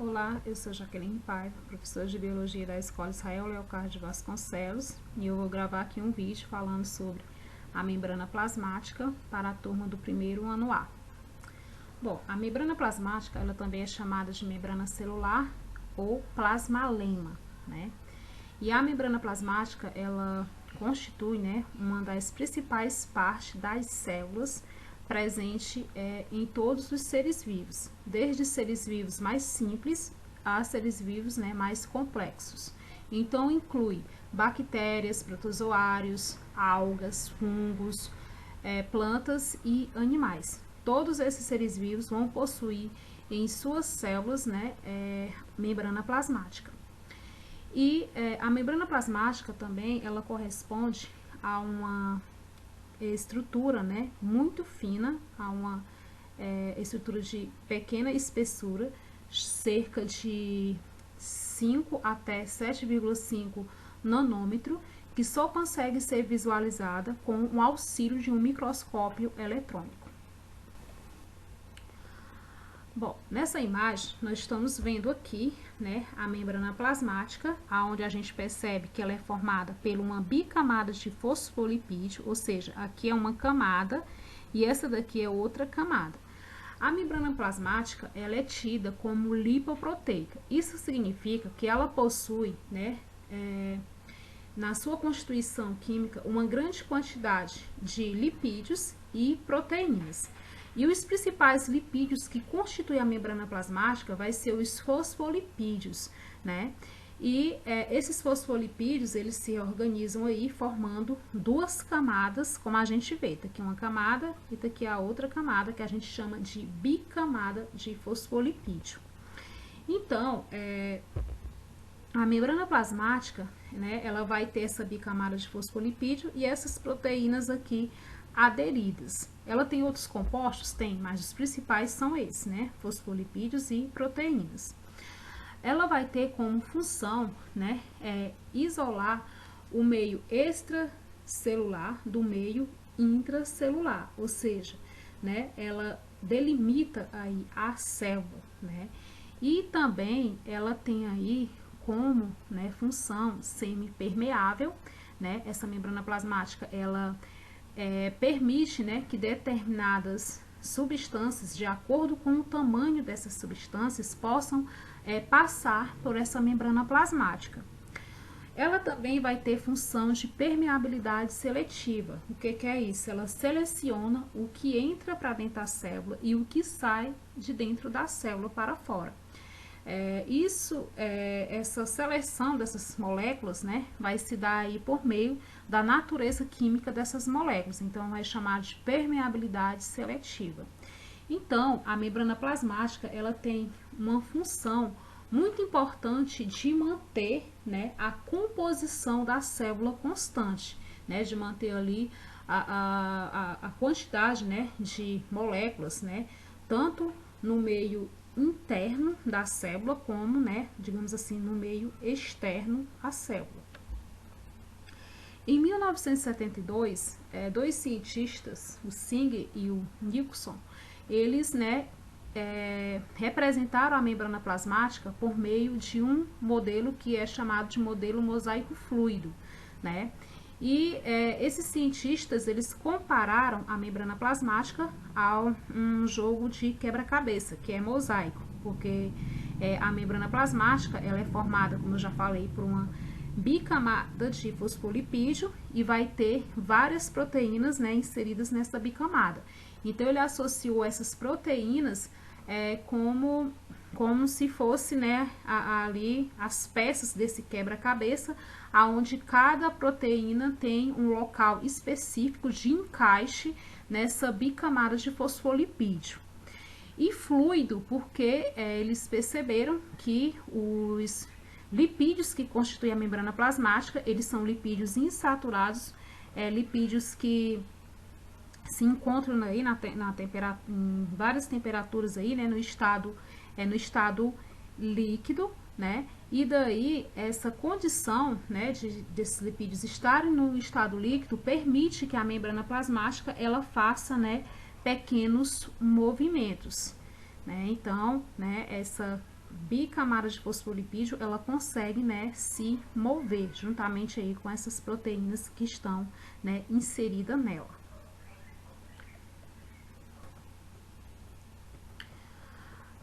Olá, eu sou Jaqueline Paiva, professora de Biologia da Escola Israel Leocádio Vasconcelos, e eu vou gravar aqui um vídeo falando sobre a membrana plasmática para a turma do primeiro ano A. Bom, a membrana plasmática, ela também é chamada de membrana celular ou plasmalema, né? E a membrana plasmática, ela constitui, né, uma das principais partes das células presente em todos os seres vivos, desde seres vivos mais simples a seres vivos, né, mais complexos. Então, inclui bactérias, protozoários, algas, fungos, plantas e animais. Todos esses seres vivos vão possuir em suas células, né, membrana plasmática. E a membrana plasmática também, ela corresponde a uma estrutura, né, muito fina, a uma estrutura de pequena espessura, cerca de 5 até 7,5 nanômetro, que só consegue ser visualizada com o auxílio de um microscópio eletrônico. Bom, nessa imagem nós estamos vendo aqui, né, a membrana plasmática, aonde a gente percebe que ela é formada por uma bicamada de fosfolipídio, ou seja, aqui é uma camada e essa daqui é outra camada. A membrana plasmática, ela é tida como lipoproteica. Isso significa que ela possui, né, na sua constituição química, uma grande quantidade de lipídios e proteínas. E os principais lipídios que constituem a membrana plasmática vai ser os fosfolipídios, né? E esses fosfolipídios, eles se organizam aí formando duas camadas, como a gente vê. Tá aqui uma camada e tá aqui a outra camada, que a gente chama de bicamada de fosfolipídio. Então, a membrana plasmática, né, ela vai ter essa bicamada de fosfolipídio e essas proteínas aqui aderidas. Ela tem outros compostos? Tem, mas os principais são esses, né? Fosfolipídios e proteínas. Ela vai ter como função, né, isolar o meio extracelular do meio intracelular, ou seja, né, ela delimita aí a célula, né? E também ela tem aí como, né, função semipermeável, né? Essa membrana plasmática, ela permite, né, que determinadas substâncias, de acordo com o tamanho dessas substâncias, possam passar por essa membrana plasmática. Ela também vai ter função de permeabilidade seletiva. O que é isso? Ela seleciona o que entra para dentro da célula e o que sai de dentro da célula para fora. Essa seleção dessas moléculas, né, vai se dar aí por meio da natureza química dessas moléculas. Então, vai chamar de permeabilidade seletiva. Então, a membrana plasmática, ela tem uma função muito importante de manter, né, a composição da célula constante, né, de manter ali a quantidade, né, de moléculas, né, tanto no meio interno da célula como, né, digamos assim, no meio externo à célula. Em 1972, dois cientistas, o Singer e o Nicholson, eles, né, representaram a membrana plasmática por meio de um modelo que é chamado de modelo mosaico fluido, né? E esses cientistas, eles compararam a membrana plasmática a um jogo de quebra-cabeça, que é mosaico, porque a membrana plasmática, ela é formada, como eu já falei, por uma bicamada de fosfolipídio e vai ter várias proteínas, né, inseridas nessa bicamada. Então, ele associou essas proteínas como se fosse, né, ali as peças desse quebra-cabeça, aonde cada proteína tem um local específico de encaixe nessa bicamada de fosfolipídio. E fluido, porque eles perceberam que os lipídios que constituem a membrana plasmática, eles são lipídios insaturados, lipídios que se encontram aí em várias temperaturas aí, né, no estado líquido, né? E daí essa condição, né, desses lipídios estarem no estado líquido permite que a membrana plasmática ela faça, né, pequenos movimentos, né? Então, né, essa bicamada de fosfolipídio, ela consegue, né, se mover juntamente aí com essas proteínas que estão, né, inseridas nela.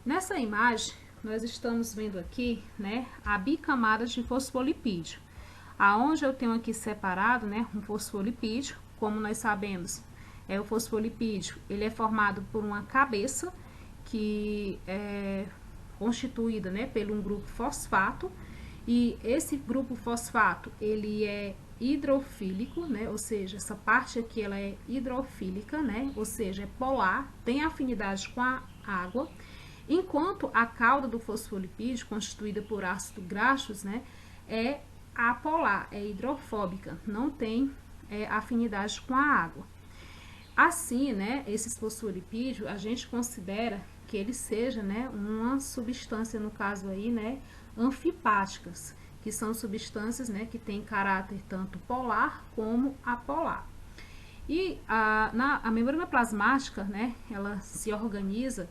Nessa imagem, nós estamos vendo aqui, né, a bicamada de fosfolipídio, aonde eu tenho aqui separado, né, um fosfolipídio. Como nós sabemos, o fosfolipídio, ele é formado por uma cabeça que é constituída, né, por um grupo fosfato, e esse grupo fosfato, ele é hidrofílico, né, ou seja, essa parte aqui ela é hidrofílica, né, ou seja, é polar, tem afinidade com a água, enquanto a cauda do fosfolipídio, constituída por ácidos graxos, né, é apolar, é hidrofóbica, não tem afinidade com a água. Assim, né, esses fosfolipídios, a gente considera que ele seja, né, uma substância, no caso aí, né, anfipáticas, que são substâncias, né, que têm caráter tanto polar como apolar. E a membrana plasmática, né, ela se organiza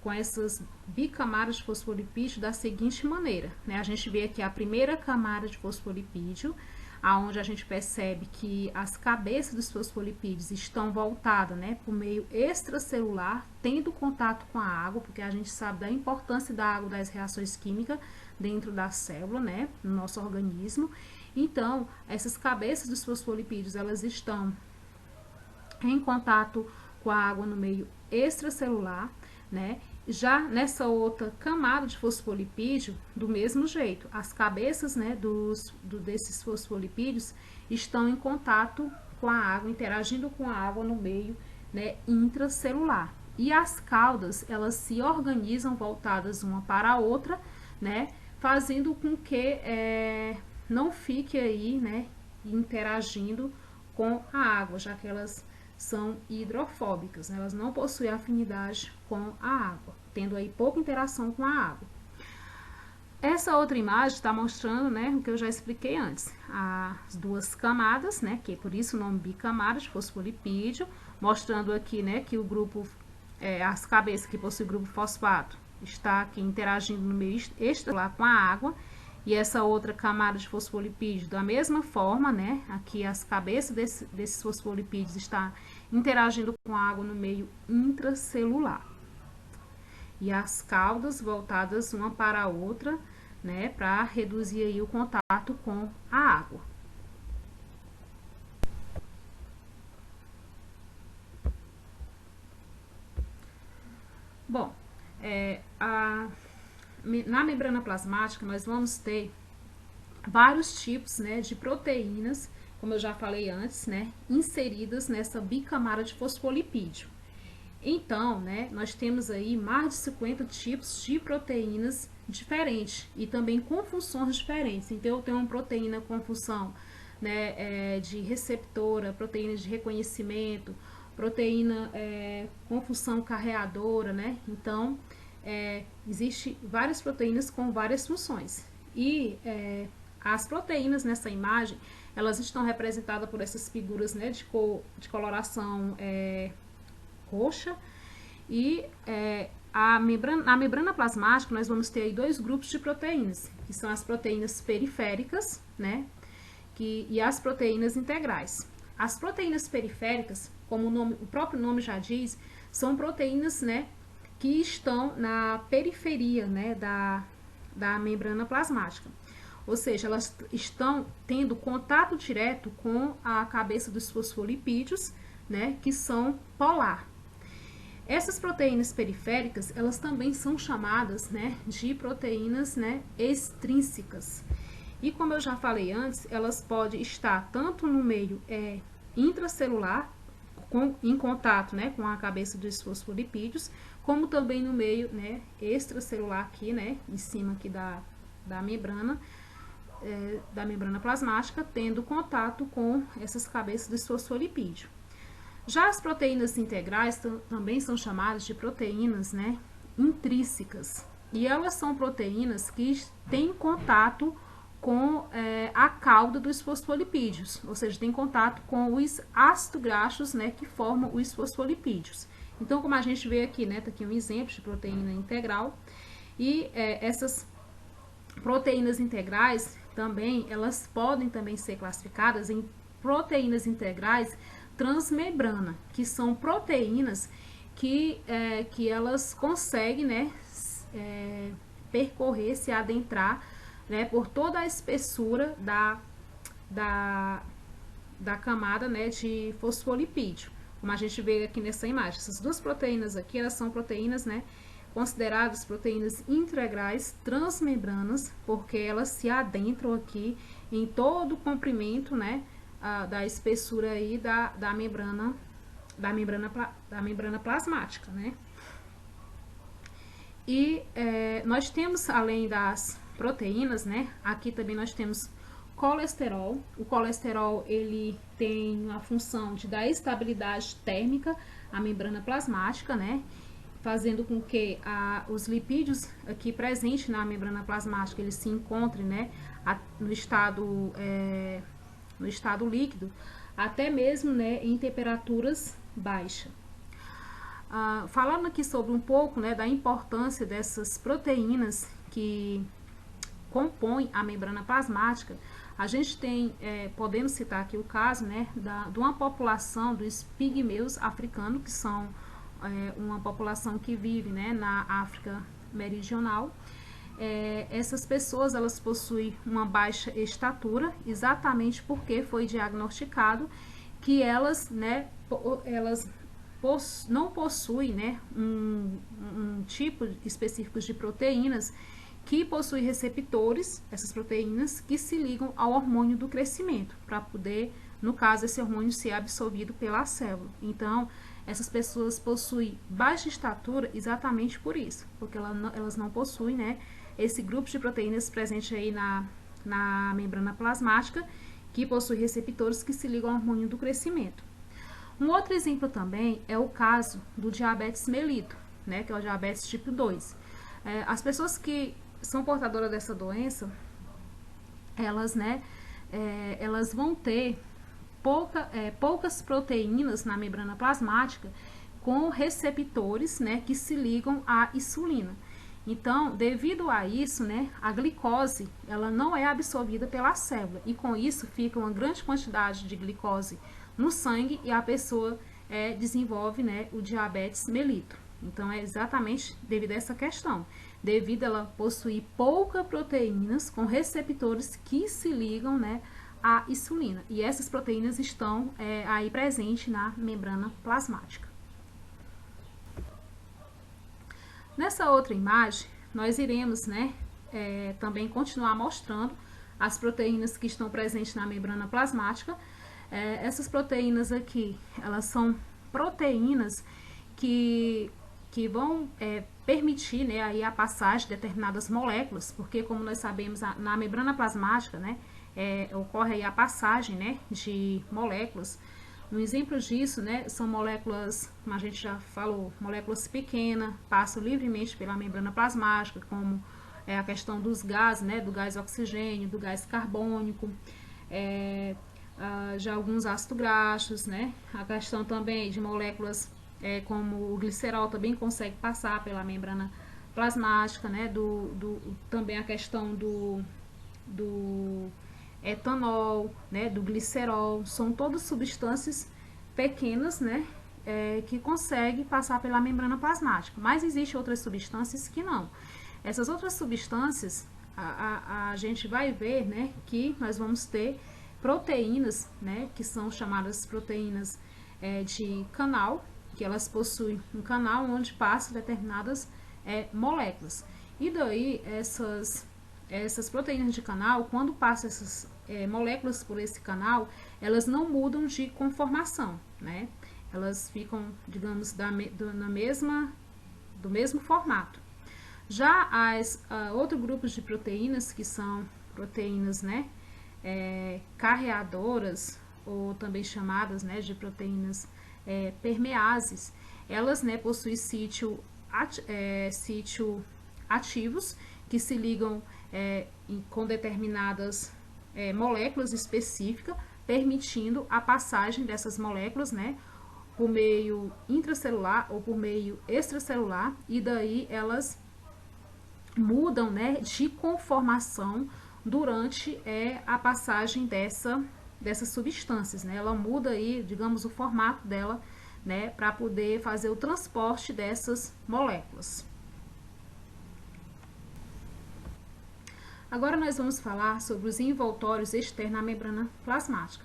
com essas bicamadas de fosfolipídio da seguinte maneira, né? A gente vê aqui a primeira camada de fosfolipídio, aonde a gente percebe que as cabeças dos fosfolipídios estão voltadas, né, para o meio extracelular, tendo contato com a água, porque a gente sabe da importância da água das reações químicas dentro da célula, né, no nosso organismo. Então, essas cabeças dos fosfolipídios, elas estão em contato com a água no meio extracelular, né? Já nessa outra camada de fosfolipídio, do mesmo jeito, as cabeças, né, desses fosfolipídios estão em contato com a água, interagindo com a água no meio, né, intracelular. E as caudas, elas se organizam voltadas uma para a outra, né, fazendo com que não fique aí, né, interagindo com a água, já que elas são hidrofóbicas, né? Elas não possuem afinidade com a água, tendo aí pouca interação com a água. Essa outra imagem está mostrando, né, o que eu já expliquei antes, as duas camadas, né, que é por isso o nome bicamada de fosfolipídio, mostrando aqui, né, que o grupo, as cabeças que possuem o grupo fosfato, está aqui interagindo no meio extracelular com a água, e essa outra camada de fosfolipídio da mesma forma, né? Aqui as cabeças desses fosfolipídios estão interagindo com a água no meio intracelular. E as caudas voltadas uma para a outra, né? Para reduzir aí o contato com a água. Bom, na membrana plasmática nós vamos ter vários tipos, né, de proteínas, como eu já falei antes, né, inseridas nessa bicamada de fosfolipídio. Então, né, nós temos aí mais de 50 tipos de proteínas diferentes e também com funções diferentes. Então, eu tenho uma proteína com função, né, de receptora, proteína de reconhecimento, proteína com função carreadora, né? Então, existe várias proteínas com várias funções. E as proteínas nessa imagem, elas estão representadas por essas figuras, né, de coloração roxa. E na membrana plasmática nós vamos ter aí dois grupos de proteínas, que são as proteínas periféricas, né, e as proteínas integrais. As proteínas periféricas, como o próprio nome já diz, são proteínas, né, que estão na periferia, né, da membrana plasmática. Ou seja, elas estão tendo contato direto com a cabeça dos fosfolipídios, né, que são polar. Essas proteínas periféricas, elas também são chamadas, né, de proteínas, né, extrínsecas. E como eu já falei antes, elas podem estar tanto no meio intracelular, em contato, né, com a cabeça dos fosfolipídios, como também no meio, né, extracelular aqui, né, em cima aqui da membrana plasmática, tendo contato com essas cabeças dos fosfolipídios. Já as proteínas integrais também são chamadas de proteínas, né, intrínsecas. E elas são proteínas que têm contato com a cauda dos fosfolipídios, ou seja, tem contato com os ácidos graxos, né, que formam os fosfolipídios. Então, como a gente vê aqui, né, tá aqui um exemplo de proteína integral. E essas proteínas integrais também, elas podem também ser classificadas em proteínas integrais transmembrana, que são proteínas que elas conseguem, né, percorrer, se adentrar, né, por toda a espessura da camada, né, de fosfolipídio, como a gente vê aqui nessa imagem. Essas duas proteínas aqui, elas são proteínas, né, consideradas proteínas integrais transmembranas, porque elas se adentram aqui em todo o comprimento, né, da espessura aí da membrana plasmática, né. E nós temos, além das proteínas, né, aqui também nós temos colesterol. O colesterol, ele tem a função de dar estabilidade térmica à membrana plasmática, né, fazendo com que os lipídios aqui presentes na membrana plasmática, eles se encontrem, né, no estado líquido, até mesmo, né, em temperaturas baixas. Falando aqui sobre um pouco, né, da importância dessas proteínas que compõem a membrana plasmática, a gente tem, podemos citar aqui o caso, né, de uma população dos pigmeus africanos, que são uma população que vive, né, na África meridional. Essas pessoas, elas possuem uma baixa estatura, exatamente porque foi diagnosticado que elas, né, não possuem, né, um tipo específico de proteínas que possui receptores, essas proteínas, que se ligam ao hormônio do crescimento, para poder, no caso, esse hormônio ser absorvido pela célula. Então, essas pessoas possuem baixa estatura exatamente por isso, porque elas não possuem, né, esse grupo de proteínas presente aí na membrana plasmática, que possui receptores que se ligam ao hormônio do crescimento. Um outro exemplo também é o caso do diabetes mellitus, né, que é o diabetes tipo 2. As pessoas que são portadoras dessa doença, elas, né, elas vão ter poucas proteínas na membrana plasmática com receptores, né, que se ligam à insulina. Então, devido a isso, né, a glicose, ela não é absorvida pela célula, e com isso fica uma grande quantidade de glicose no sangue e a pessoa desenvolve, né, o diabetes mellitus. Então, é exatamente devido a essa questão, devido a ela possuir poucas proteínas com receptores que se ligam, né, à insulina. E essas proteínas estão aí presentes na membrana plasmática. Nessa outra imagem, nós iremos, né, também continuar mostrando as proteínas que estão presentes na membrana plasmática. Essas proteínas aqui, elas são proteínas que vão permitir, né, aí a passagem de determinadas moléculas, porque como nós sabemos, na membrana plasmática, né, ocorre aí a passagem, né, de moléculas. Um exemplo disso, né, são moléculas, como a gente já falou, moléculas pequenas, passam livremente pela membrana plasmática, como a questão dos gases, né, do gás oxigênio, do gás carbônico, de alguns ácidos graxos, né, a questão também de moléculas como o glicerol também consegue passar pela membrana plasmática, né, também a questão do etanol, né, do glicerol, são todas substâncias pequenas, né, que conseguem passar pela membrana plasmática, mas existem outras substâncias que não. Essas outras substâncias, a gente vai ver, né, que nós vamos ter proteínas, né, que são chamadas proteínas de canal, que elas possuem um canal onde passam determinadas moléculas. E daí, essas proteínas de canal, quando passam essas moléculas por esse canal, elas não mudam de conformação, né? Elas ficam, digamos, do mesmo formato. Já outro grupo de proteínas, que são proteínas, né, carreadoras, ou também chamadas, né, de proteínas permeases, elas, né, possuem sítio ativos que se ligam com determinadas moléculas específicas, permitindo a passagem dessas moléculas, né, por meio intracelular ou por meio extracelular, e daí elas mudam, né, de conformação durante a passagem dessas substâncias, né? Ela muda aí, digamos, o formato dela, né, para poder fazer o transporte dessas moléculas. Agora nós vamos falar sobre os envoltórios externos à membrana plasmática.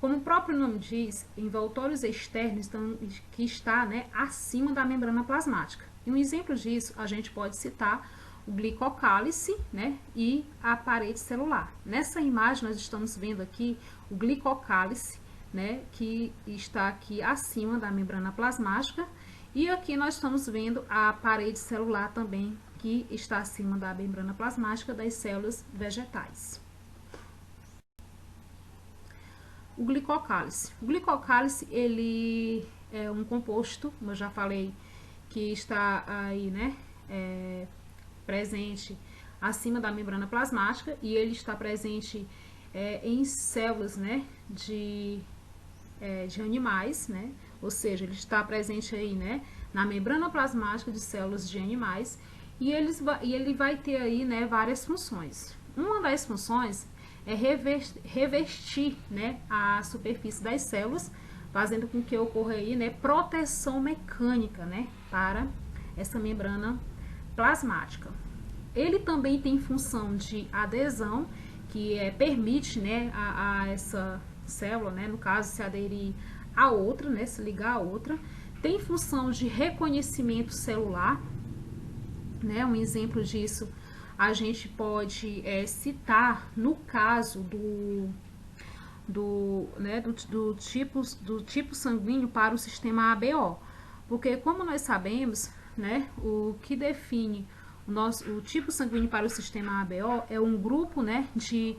Como o próprio nome diz, envoltórios externos que está, né, acima da membrana plasmática. E um exemplo disso a gente pode citar o glicocálice, né, e a parede celular. Nessa imagem nós estamos vendo aqui o glicocálice, né, que está aqui acima da membrana plasmática, e aqui nós estamos vendo a parede celular também, que está acima da membrana plasmática das células vegetais. O glicocálice. O glicocálice, ele é um composto, como eu já falei, que está aí, né, presente acima da membrana plasmática, e ele está presente em células, né, de animais, né, ou seja, ele está presente aí, né, na membrana plasmática de células de animais, e ele vai ter aí, né, várias funções. Uma das funções é revestir, né, a superfície das células, fazendo com que ocorra aí, né, proteção mecânica, né, para essa membrana plasmática. Ele também tem função de adesão, que permite, né, a essa célula, né, no caso, se aderir a outra, né, se ligar a outra. Tem função de reconhecimento celular, né, um exemplo disso a gente pode citar no caso do tipo sanguíneo para o sistema ABO, porque como nós sabemos, né, o que define o tipo sanguíneo para o sistema ABO é um grupo, né, de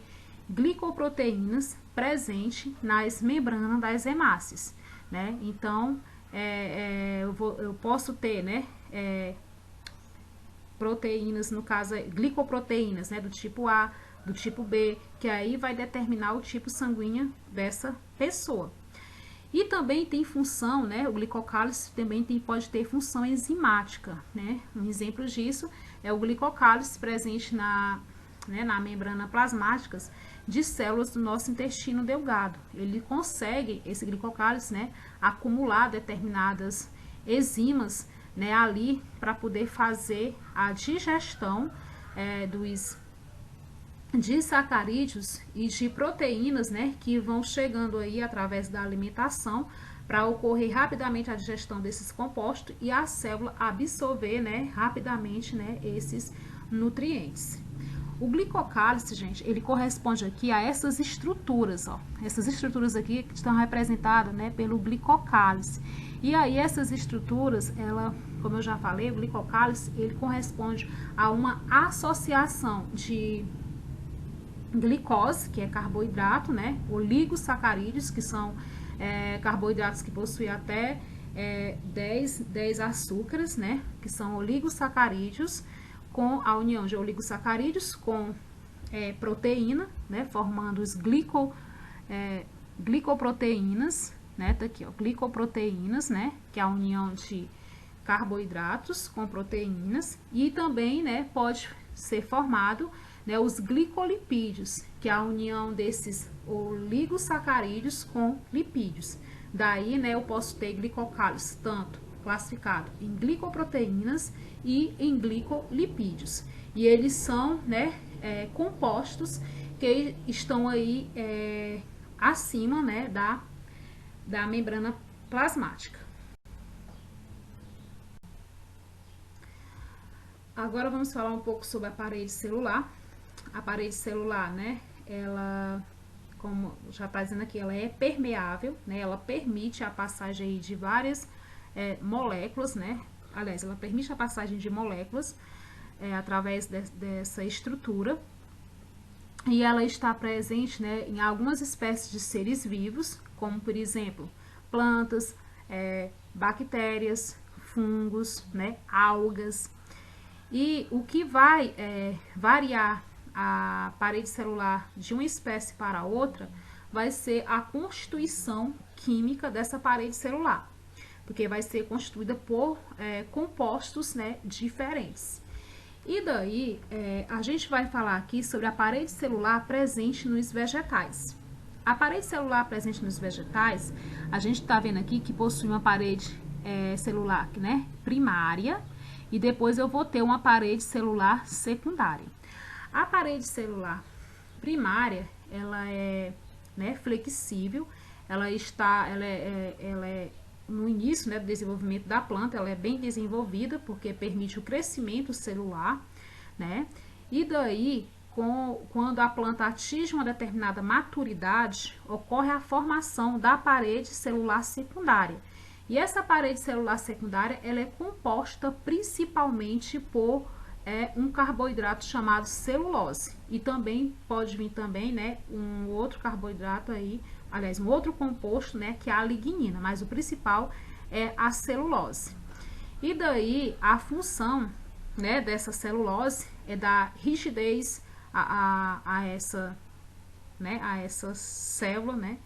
glicoproteínas presente nas membranas das hemácias, né? Então eu posso ter, né, proteínas, no caso glicoproteínas, né, do tipo A, do tipo B, que aí vai determinar o tipo sanguíneo dessa pessoa. E também tem função, né, o glicocálice também pode ter função enzimática, né? Um exemplo disso é o glicocálice presente na membrana plasmática de células do nosso intestino delgado. Ele consegue, esse glicocálice, né, acumular determinadas enzimas, né, ali para poder fazer a digestão dos disacarídeos e de proteínas, né, que vão chegando aí através da alimentação para ocorrer rapidamente a digestão desses compostos e a célula absorver, né, rapidamente, né, esses nutrientes. O glicocálice, gente, ele corresponde aqui a essas estruturas, ó. Essas estruturas aqui que estão representadas, né, pelo glicocálice. E aí essas estruturas, ela, como eu já falei, o glicocálice, ele corresponde a uma associação de glicose, que é carboidrato, né, oligosacarídeos, que são carboidratos que possuem até 10 açúcares, né, que são oligosacarídeos, com a união de oligosacarídeos com proteína, né, formando os glicoproteínas, né, tá aqui, ó, glicoproteínas, né, que é a união de carboidratos com proteínas, e também, né, pode ser formado, né, os glicolipídios, que é a união desses oligosacarídeos com lipídios. Daí, né, eu posso ter glicocálice tanto classificado em glicoproteínas e em glicolipídios. E eles são, né, compostos que estão aí acima, né, da membrana plasmática. Agora vamos falar um pouco sobre a parede celular. A parede celular, né, ela, como já está dizendo aqui, ela é permeável, né, ela permite a passagem aí de várias moléculas, né, aliás, ela permite a passagem de moléculas através dessa estrutura, e ela está presente, né, em algumas espécies de seres vivos, como por exemplo, plantas, bactérias, fungos, né, algas. E o que vai variar a parede celular de uma espécie para outra vai ser a constituição química dessa parede celular, porque vai ser constituída por compostos, né, diferentes. E daí, a gente vai falar aqui sobre a parede celular presente nos vegetais. A parede celular presente nos vegetais, a gente está vendo aqui que possui uma parede celular, né, primária, e depois eu vou ter uma parede celular secundária. A parede celular primária, ela é, né, flexível, ela é no início, né, do desenvolvimento da planta, ela é bem desenvolvida porque permite o crescimento celular, né? E daí, quando a planta atinge uma determinada maturidade, ocorre a formação da parede celular secundária. E essa parede celular secundária, ela é composta principalmente por um carboidrato chamado celulose. E também pode vir também, né, um outro carboidrato aí, aliás, um outro composto, né, que é a lignina, mas o principal é a celulose. E daí a função, né, dessa celulose é dar rigidez a essa, né, a essa célula, né,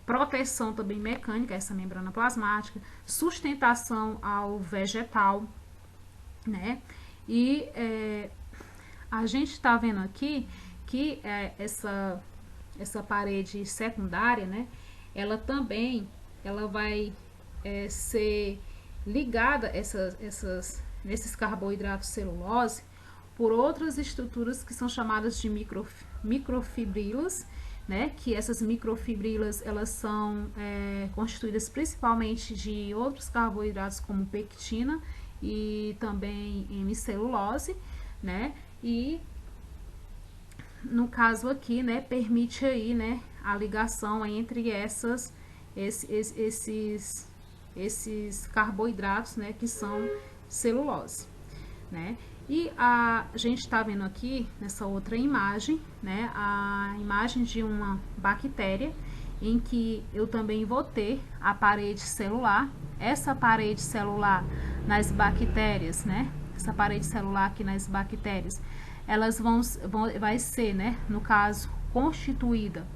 proteção também mecânica, essa membrana plasmática, sustentação ao vegetal, né, e a gente está vendo aqui que essa parede secundária, né, ela também vai ser ligada nesses carboidratos celulose por outras estruturas que são chamadas de microfibrilas, né, que essas microfibrilas elas são constituídas principalmente de outros carboidratos como pectina e também hemicelulose, né, e no caso aqui, né, permite aí, né, a ligação entre esses carboidratos, né, que são celulose, né? E a gente está vendo aqui nessa outra imagem, né, a imagem de uma bactéria em que eu também vou ter a parede celular. Essa parede celular nas bactérias, né? Essa parede celular aqui nas bactérias, elas vai ser, né, no caso, constituída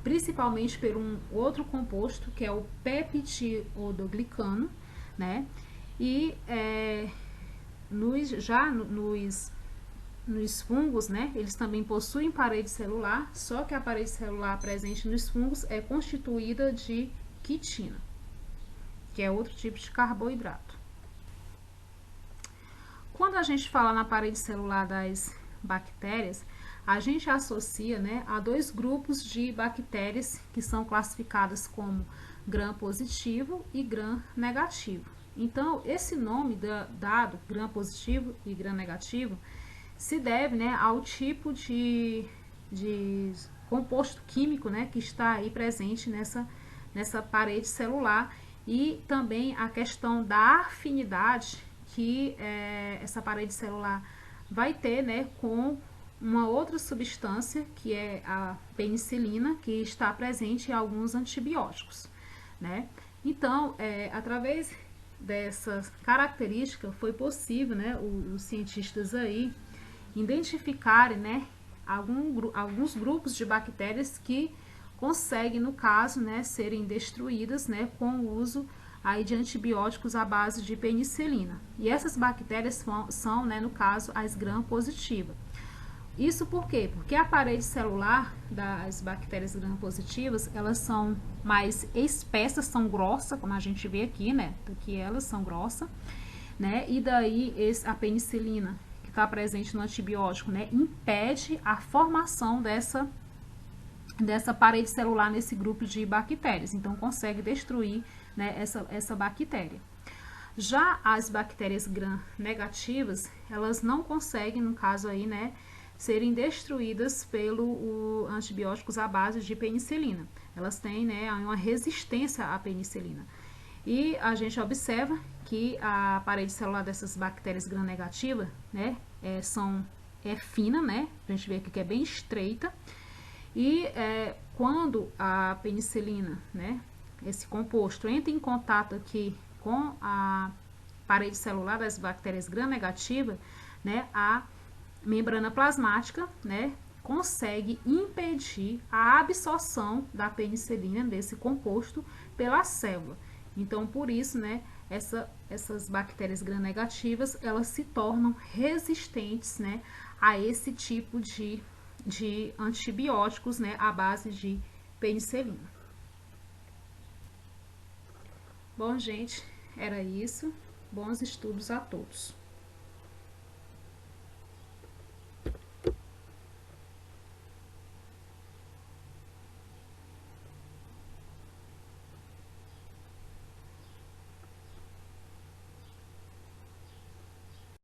principalmente por um outro composto que é o peptidoglicano, né? E nos fungos, né, eles também possuem parede celular, só que a parede celular presente nos fungos é constituída de quitina, que é outro tipo de carboidrato. Quando a gente fala na parede celular das bactérias, a gente associa, né, a dois grupos de bactérias que são classificadas como gram positivo e gram negativo. Então, esse nome dado, gram positivo e gram negativo, se deve, né, ao tipo de composto químico, né, que está aí presente nessa parede celular e também a questão da afinidade que essa parede celular vai ter, né, com uma outra substância que é a penicilina, que está presente em alguns antibióticos, né? Então, através dessa característica foi possível, né, os cientistas aí identificarem, né, alguns grupos de bactérias que conseguem, no caso, né, serem destruídas, né, com o uso aí de antibióticos à base de penicilina. E essas bactérias são, né, no caso, as gram-positivas. Isso por quê? Porque a parede celular das bactérias gram-positivas, elas são mais espessas, são grossas, como a gente vê aqui, né? Aqui elas são grossas, né? E daí a penicilina, que está presente no antibiótico, né, impede a formação dessa parede celular nesse grupo de bactérias. Então, consegue destruir, né, essa bactéria. Já as bactérias gram-negativas, elas não conseguem, no caso aí, né, serem destruídas pelo antibióticos à base de penicilina. Elas têm, né, uma resistência à penicilina. E a gente observa que a parede celular dessas bactérias gram-negativas, né, é fina, né? A gente vê aqui que é bem estreita. E quando a penicilina, né, esse composto, entra em contato aqui com a parede celular das bactérias gram-negativas, né, a membrana plasmática, né, consegue impedir a absorção da penicilina, desse composto, pela célula. Então, por isso, né, essas bactérias gram-negativas, elas se tornam resistentes, né, a esse tipo de antibióticos, né, à base de penicilina. Bom, gente, era isso. Bons estudos a todos.